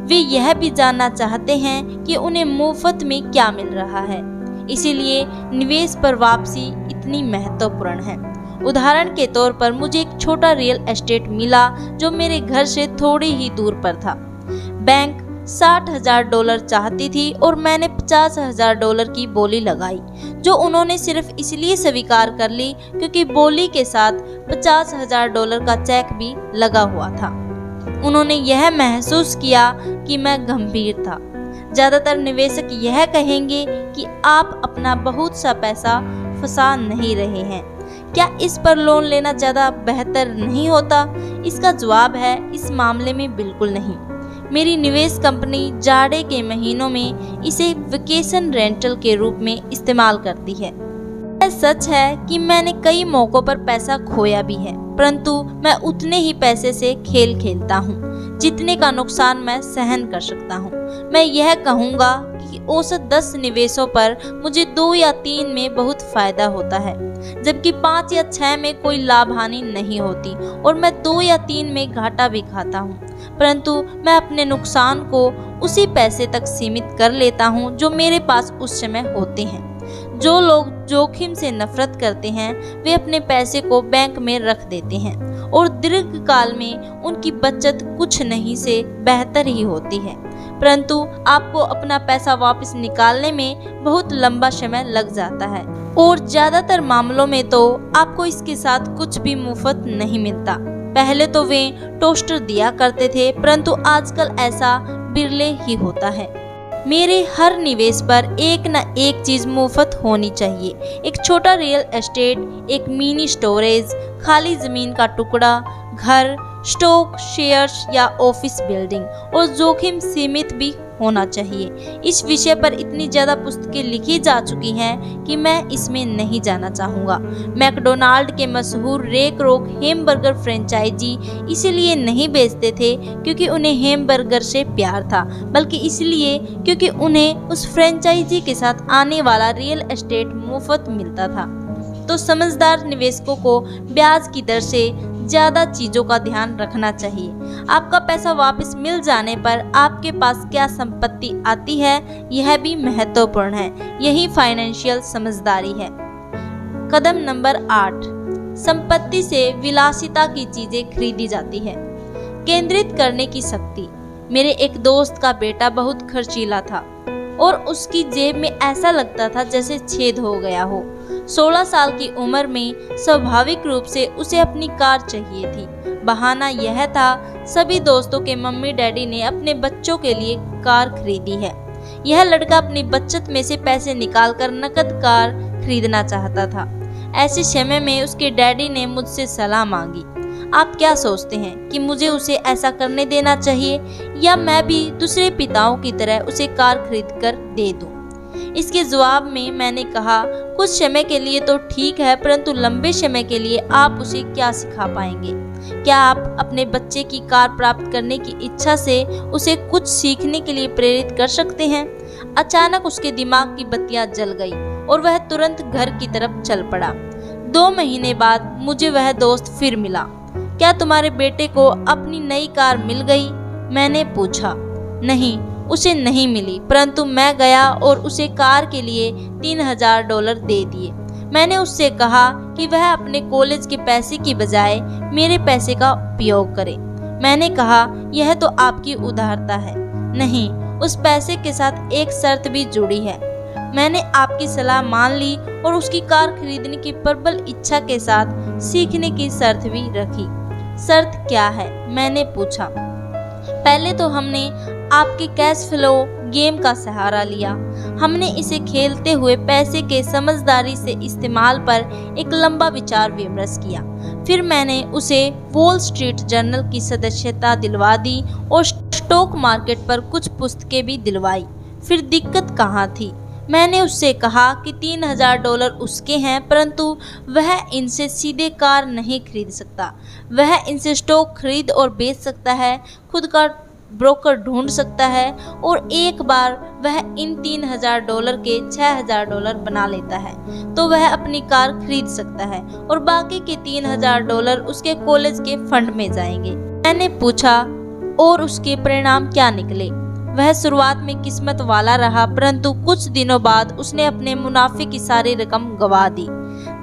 वे यह भी जानना चाहते हैं कि उन्हें मुफ्त में क्या मिल रहा है। इसीलिए निवेश पर वापसी इतनी महत्वपूर्ण है। उदाहरण के तौर पर मुझे एक छोटा रियल एस्टेट मिला जो मेरे घर से थोड़ी ही दूर पर था। बैंक $60,000 चाहती थी और मैंने $50,000 की बोली लगाई जो उन्होंने सिर्फ इसलिए स्वीकार कर ली क्योंकि बोली के साथ $50,000 का चेक भी लगा हुआ था। उन्होंने यह महसूस किया कि मैं गंभीर था। ज्यादातर निवेशक यह कहेंगे कि आप अपना बहुत सा पैसा फंसा नहीं रहे हैं, क्या इस पर लोन लेना ज्यादा बेहतर नहीं होता? इसका जवाब है, इस मामले में बिल्कुल नहीं। मेरी निवेश कंपनी जाड़े के महीनों में इसे वेकेशन रेंटल के रूप में इस्तेमाल करती है। यह सच है कि मैंने कई मौकों पर पैसा खोया भी है, परंतु मैं उतने ही पैसे से खेल खेलता हूँ जितने का नुकसान मैं सहन कर सकता हूँ। मैं यह कहूँगा कि औसत 10 निवेशों पर मुझे 2 या 3 में बहुत फायदा होता है, जबकि 5 या 6 में कोई लाभ हानि नहीं होती और मैं 2 या 3 में घाटा भी खाता हूँ, परंतु मैं अपने नुकसान को उसी पैसे तक सीमित कर लेता हूँ जो मेरे पास उस समय होते हैं। जो लोग जोखिम से नफरत करते हैं वे अपने पैसे को बैंक में रख देते हैं और दीर्घकाल में उनकी बचत कुछ नहीं से बेहतर ही होती है, परंतु आपको अपना पैसा वापस निकालने में बहुत लंबा समय लग जाता है और ज्यादातर मामलों में तो आपको इसके साथ कुछ भी मुफ्त नहीं मिलता। पहले तो वे टोस्टर दिया करते थे, परंतु आजकल ऐसा बिरले ही होता है। मेरे हर निवेश पर एक न एक चीज मुफ्त होनी चाहिए। एक छोटा रियल एस्टेट, एक मिनी स्टोरेज, खाली जमीन का टुकड़ा, घर, स्टॉक, शेयर्स या ऑफिस बिल्डिंग और जोखिम सीमित भी होना चाहिए। इस विषय पर इतनी ज़्यादा पुस्तकें लिखी जा चुकी हैं कि मैं इसमें नहीं जाना चाहूँगा। मैकडोनाल्ड के मशहूर रे क्रोक हैमबर्गर फ्रेंचाइजी इसीलिए नहीं बेचते थे क्योंकि उन्हें हैमबर्गर से प्यार था, बल्कि इसलिए क्योंकि उन्हें उस फ्रेंचाइजी के साथ आने वाला रियल एस्टेट मुफ्त मिलता था। तो समझदार निवेशकों को ब्याज की दर से ज़्यादा चीज़ों का ध्यान रखना चाहिए। आपका पैसा वापस मिल जाने पर आपके पास क्या संपत्ति आती है यह भी महत्वपूर्ण है। यही फाइनेंशियल समझदारी है। कदम नंबर 8, संपत्ति से विलासिता की चीजें खरीदी जाती है। केंद्रित करने की शक्ति। मेरे एक दोस्त का बेटा बहुत खर्चीला था और उसकी जेब में ऐसा लगता था जैसे छेद हो गया हो। 16 साल की उम्र में स्वाभाविक रूप से उसे अपनी कार चाहिए थी। बहाना यह था सभी दोस्तों के मम्मी डैडी ने अपने बच्चों के लिए कार खरीदी है। यह लड़का अपनी बचत में से पैसे निकालकर नकद कार खरीदना चाहता था। ऐसे समय में उसके डैडी ने मुझसे सलाह मांगी, आप क्या सोचते हैं कि मुझे उसे ऐसा करने देना चाहिए या मैं भी दूसरे पिताओं की तरह उसे कार खरीद कर दे दूं? इसके जवाब में मैंने कहा, कुछ समय के लिए तो ठीक है, परंतु लंबे समय के लिए आप उसे क्या सिखा पाएंगे? क्या आप अपने बच्चे की कार प्राप्त करने की इच्छा से उसे कुछ सीखने के लिए प्रेरित कर सकते हैं? अचानक उसके दिमाग की बत्तियां जल गई और वह तुरंत घर की तरफ चल पड़ा। 2 महीने बाद मुझे वह दोस्त फिर मिला। क्या तुम्हारे बेटे को अपनी नई कार मिल गई? मैंने पूछा। नहीं, उसे नहीं मिली, परंतु मैं गया और उसे कार के लिए $3000 दे दिए। मैंने उससे कहा कि वह अपने कॉलेज के पैसे की बजाय मेरे पैसे का उपयोग करे। मैंने कहा, यह तो आपकी उदारता है। नहीं, उस पैसे के साथ एक शर्त भी जुड़ी है। मैंने आपकी सलाह मान ली और उसकी कार खरीदने की प्रबल इच्छा के साथ सीखने की शर्त भी रखी। शर्त क्या है? मैंने पूछा। पहले तो हमने आपके कैश फ्लो गेम का सहारा लिया। हमने इसे खेलते हुए पैसे के समझदारी से इस्तेमाल पर एक लंबा विचार विमर्श किया। फिर मैंने उसे वॉल स्ट्रीट जर्नल की सदस्यता दिलवा दी और स्टॉक मार्केट पर कुछ पुस्तकें भी दिलवाई। फिर दिक्कत कहाँ थी? मैंने उससे कहा कि $3000 उसके हैं, परंतु वह इनसे सीधे कार नहीं खरीद सकता। वह इनसे स्टॉक खरीद और बेच सकता है, खुद का ब्रोकर ढूंढ सकता है और एक बार वह इन $3000 के $6000 बना लेता है तो वह अपनी कार खरीद सकता है और बाकी के $3000 उसके कॉलेज के फंड में जाएंगे। मैंने पूछा, और उसके परिणाम क्या निकले? वह शुरुआत में किस्मत वाला रहा, परंतु कुछ दिनों बाद उसने अपने मुनाफे की सारी रकम गंवा दी।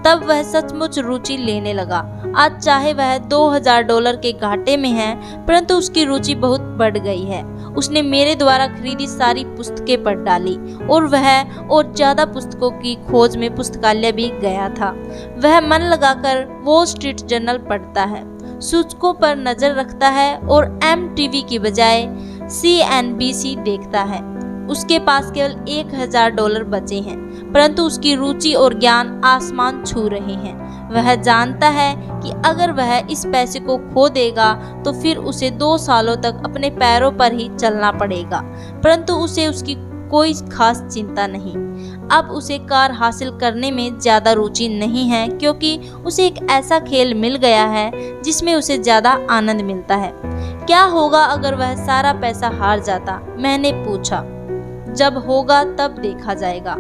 तब वह सचमुच रुचि लेने लगा। आज चाहे वह $2000 के घाटे में है, परंतु उसकी रुचि बहुत बढ़ गई है। उसने मेरे द्वारा खरीदी सारी पुस्तकें पढ़ डाली और वह और ज्यादा पुस्तकों की खोज में पुस्तकालय भी गया था। वह मन लगाकर वॉल स्ट्रीट जर्नल पढ़ता है, सूचकों पर नजर रखता है और MTV की बजाय CNBC देखता है। उसके पास केवल $1000 बचे हैं, परंतु उसकी रुचि और ज्ञान आसमान छू रहे हैं। वह जानता है कि अगर वह इस पैसे को खो देगा तो फिर उसे 2 सालों तक अपने पैरों पर ही चलना पड़ेगा, परंतु उसे उसकी कोई खास चिंता नहीं। अब उसे कार हासिल करने में ज़्यादा रुचि नहीं है, क्योंकि उसे एक ऐसा खेल मिल गया है जिसमें उसे ज़्यादा आनंद मिलता है। क्या होगा अगर वह सारा पैसा हार जाता? मैंने पूछा। जब होगा तब देखा जाएगा।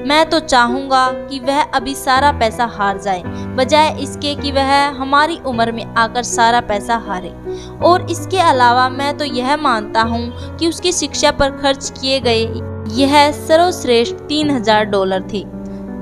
मैं तो चाहूँगा कि वह अभी सारा पैसा हार जाए, बजाय इसके कि वह हमारी उम्र में आकर सारा पैसा हारे। और इसके अलावा मैं तो यह मानता हूँ कि उसकी शिक्षा पर खर्च किए गए यह सर्वश्रेष्ठ $3000 थे।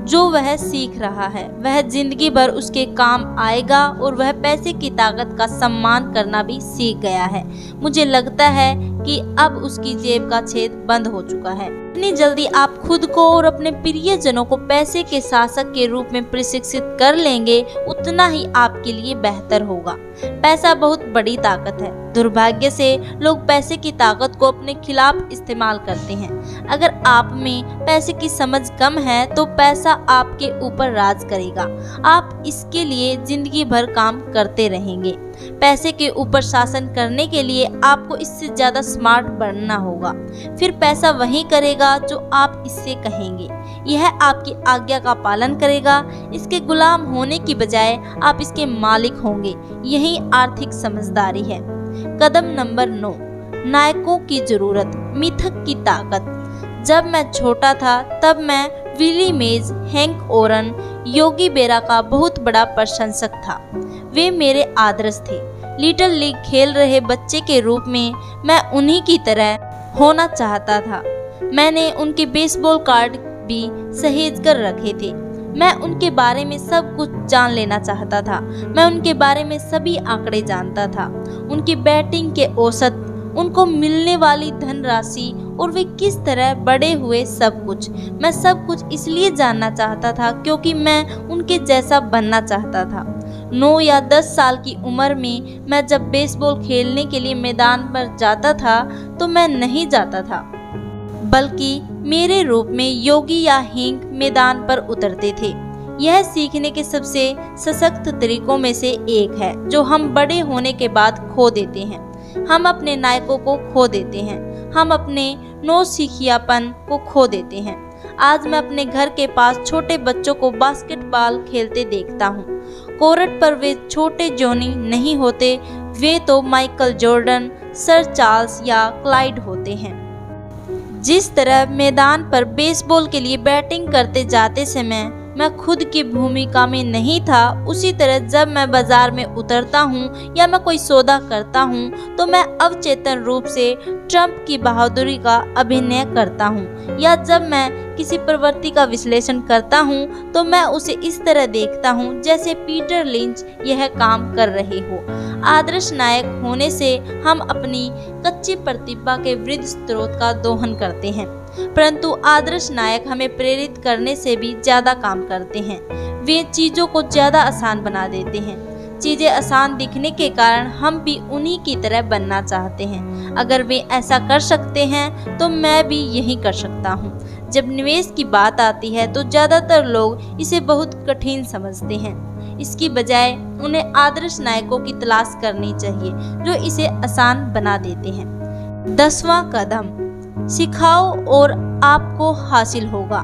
जो वह सीख रहा है वह जिंदगी भर उसके काम आएगा, और वह पैसे की ताकत का सम्मान करना भी सीख गया है। मुझे लगता है कि अब उसकी जेब का छेद बंद हो चुका है। जितनी जल्दी आप खुद को और अपने प्रियजनों को पैसे के शासक के रूप में प्रशिक्षित कर लेंगे, उतना ही आपके लिए बेहतर होगा। पैसा बहुत बड़ी ताकत है। दुर्भाग्य से लोग पैसे की ताकत को अपने खिलाफ इस्तेमाल करते हैं। अगर आप में पैसे की समझ कम है तो पैसा आपके ऊपर राज करेगा। आप इसके लिए जिंदगी भर काम करते रहेंगे। पैसे के ऊपर शासन करने के लिए आपको इससे ज़्यादा स्मार्ट बनना होगा। फिर पैसा वही करेगा जो आप इससे कहेंगे। यह आपकी आज्ञा का पालन करेगा। इसके गुलाम होने की बजाय आप इसके मालिक होंगे। यही आर्थिक समझदारी है। कदम नंबर 9, नायकों की जरूरत, मिथक की ताकत। जब मैं छोटा था तब मैं विली मेज, हैंक ओरन, योगी बेरा का बहुत बड़ा प्रशंसक था। वे मेरे आदर्श थे। लिटिल लीग खेल रहे बच्चे के रूप में मैं उन्हीं की तरह होना चाहता था। मैंने उनके बेसबॉल कार्ड भी सहेज कर रखे थे। मैं उनके बारे में सब कुछ जान लेना चाहता था। मैं उनके बारे में सभी आंकड़े जानता था, उनकी बैटिंग के औसत, उनको मिलने वाली धनराशि और वे किस तरह बड़े हुए, सब कुछ। मैं सब कुछ इसलिए जानना चाहता था क्योंकि मैं उनके जैसा बनना चाहता था। 9 या 10 साल की उम्र में मैं जब बेसबॉल खेलने के लिए मैदान पर जाता था तो मैं नहीं जाता था, बल्कि मेरे रूप में योगी या हैंक मैदान पर उतरते थे। यह सीखने के सबसे सशक्त तरीकों में से एक है जो हम बड़े होने के बाद खो देते हैं। हम अपने नायकों को खो देते हैं। हम अपने नौसिखियापन को खो देते हैं। आज मैं अपने घर के पास छोटे बच्चों को बास्केटबॉल खेलते देखता हूँ। कोर्ट पर वे छोटे जॉनी नहीं होते, वे तो माइकल जॉर्डन, सर चार्ल्स या क्लाइड होते हैं। जिस तरह मैदान पर बेसबॉल के लिए बैटिंग करते जाते समय मैं खुद की भूमिका में नहीं था, उसी तरह जब मैं बाजार में उतरता हूँ या मैं कोई सौदा करता हूँ तो मैं अवचेतन रूप से ट्रंप की बहादुरी का अभिनय करता हूँ, या जब मैं किसी प्रवृत्ति का विश्लेषण करता हूँ तो मैं उसे इस तरह देखता हूँ जैसे पीटर लिंच यह काम कर रहे हो। आदर्श नायक होने से हम अपनी कच्ची प्रतिभा के वृद्ध स्रोत का दोहन करते हैं, परंतु आदर्श नायक हमें प्रेरित करने से भी ज्यादा काम करते हैं। वे चीजों को ज्यादा आसान बना देते हैं। चीजें आसान दिखने के कारण हम भी उन्हीं की तरह बनना चाहते हैं। अगर वे ऐसा कर सकते हैं तो मैं भी यही कर सकता हूँ। जब निवेश की बात आती है तो ज्यादातर लोग इसे बहुत कठिन समझते हैं। इसकी बजाय उन्हें आदर्श नायकों की तलाश करनी चाहिए जो इसे आसान बना देते हैं। 10वां कदम, सिखाओ और आपको हासिल होगा।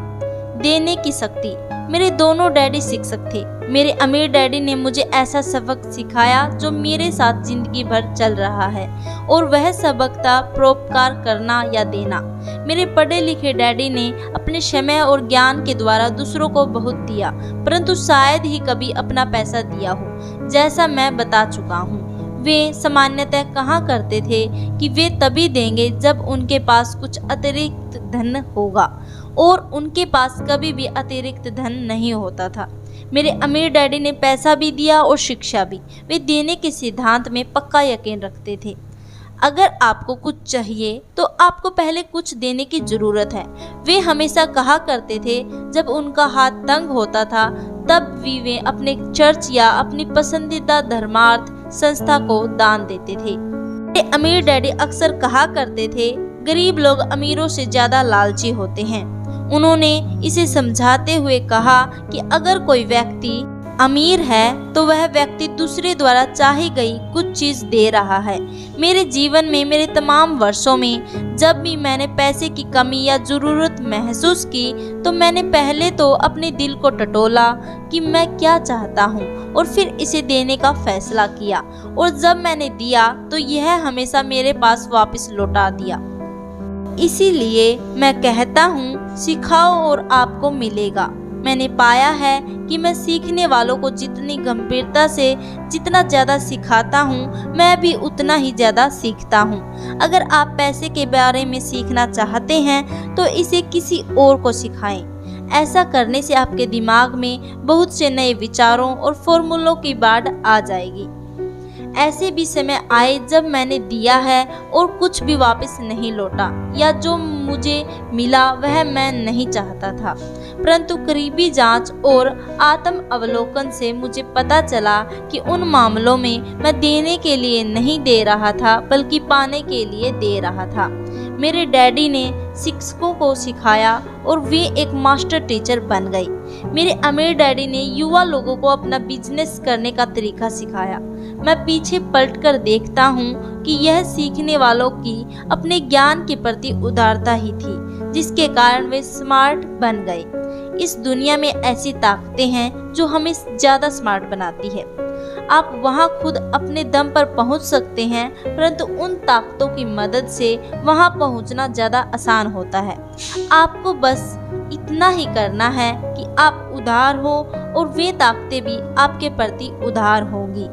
देने की शक्ति। मेरे दोनों डैडी शिक्षक थे। मेरे अमीर डैडी ने मुझे ऐसा सबक सिखाया जो मेरे साथ जिंदगी भर चल रहा है, और वह सबक था परोपकार करना या देना। मेरे पढ़े लिखे डैडी ने अपने समय और ज्ञान के द्वारा दूसरों को बहुत दिया, परंतु शायद ही कभी अपना पैसा दिया हो। जैसा मैं बता चुका हूँ, वे सामान्यतः कहा करते थे कि वे तभी देंगे जब उनके पास कुछ अतिरिक्त धन होगा, और उनके पास कभी भी अतिरिक्त धन नहीं होता था। मेरे अमीर डैडी ने पैसा भी दिया और शिक्षा भी। वे देने के सिद्धांत में पक्का यकीन रखते थे। अगर आपको कुछ चाहिए तो आपको पहले कुछ देने की जरूरत है। वे हमेशा कहा करते थे जब उनका हाथ तंग होता था तब भी वे अपने चर्च या अपनी पसंदीदा धर्मार्थ संस्था को दान देते थे। मेरे अमीर डैडी अक्सर कहा करते थे, गरीब लोग अमीरों से ज्यादा लालची होते हैं। उन्होंने इसे समझाते हुए कहा कि अगर कोई व्यक्ति अमीर है तो वह व्यक्ति दूसरे द्वारा चाही गई कुछ चीज दे रहा है। मेरे जीवन में मेरे तमाम वर्षों में जब भी मैंने पैसे की कमी या जरूरत महसूस की तो मैंने पहले तो अपने दिल को टटोला कि मैं क्या चाहता हूँ और फिर इसे देने का फैसला किया, और जब मैंने दिया तो यह हमेशा मेरे पास वापस लौटा दिया। इसीलिए मैं कहता हूँ, सिखाओ और आपको मिलेगा। मैंने पाया है कि मैं सीखने वालों को जितनी गंभीरता से जितना ज़्यादा सिखाता हूँ, मैं भी उतना ही ज़्यादा सीखता हूँ। अगर आप पैसे के बारे में सीखना चाहते हैं तो इसे किसी और को सिखाएं। ऐसा करने से आपके दिमाग में बहुत से नए विचारों और फॉर्मूलों की बाढ़ आ जाएगी। ऐसे भी समय आए जब मैंने दिया है और कुछ भी वापस नहीं लौटा, या जो मुझे मिला वह मैं नहीं चाहता था, परंतु करीबी जांच और आत्म अवलोकन से मुझे पता चला कि उन मामलों में मैं देने के लिए नहीं दे रहा था बल्कि पाने के लिए दे रहा था। मेरे डैडी ने शिक्षकों को सिखाया और वे एक मास्टर टीचर बन गए। मेरे अमीर डैडी ने युवा लोगों को अपना बिजनेस करने का तरीका सिखाया। मैं पीछे पलटकर देखता हूँ कि यह सीखने वालों की अपने ज्ञान के प्रति उदारता ही थी जिसके कारण वे स्मार्ट बन गए। इस दुनिया में ऐसी ताकतें हैं जो हमें ज़्यादा स्मार्ट बनाती है। आप वहां खुद अपने दम पर पहुंच सकते हैं, परंतु उन ताकतों की मदद से वहां पहुंचना ज़्यादा आसान होता है। आपको बस इतना ही करना है कि आप उदार हो और वे ताकतें भी आपके प्रति उदार होगी।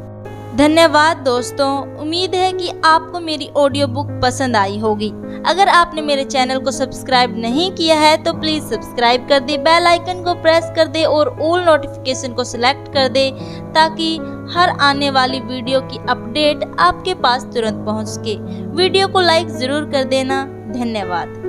धन्यवाद दोस्तों, उम्मीद है कि आपको मेरी ऑडियो बुक पसंद आई होगी। अगर आपने मेरे चैनल को सब्सक्राइब नहीं किया है तो प्लीज़ सब्सक्राइब कर दे, बेल आइकन को प्रेस कर दे और ऑल नोटिफिकेशन को सिलेक्ट कर दे ताकि हर आने वाली वीडियो की अपडेट आपके पास तुरंत पहुंच सके। वीडियो को लाइक ज़रूर कर देना। धन्यवाद।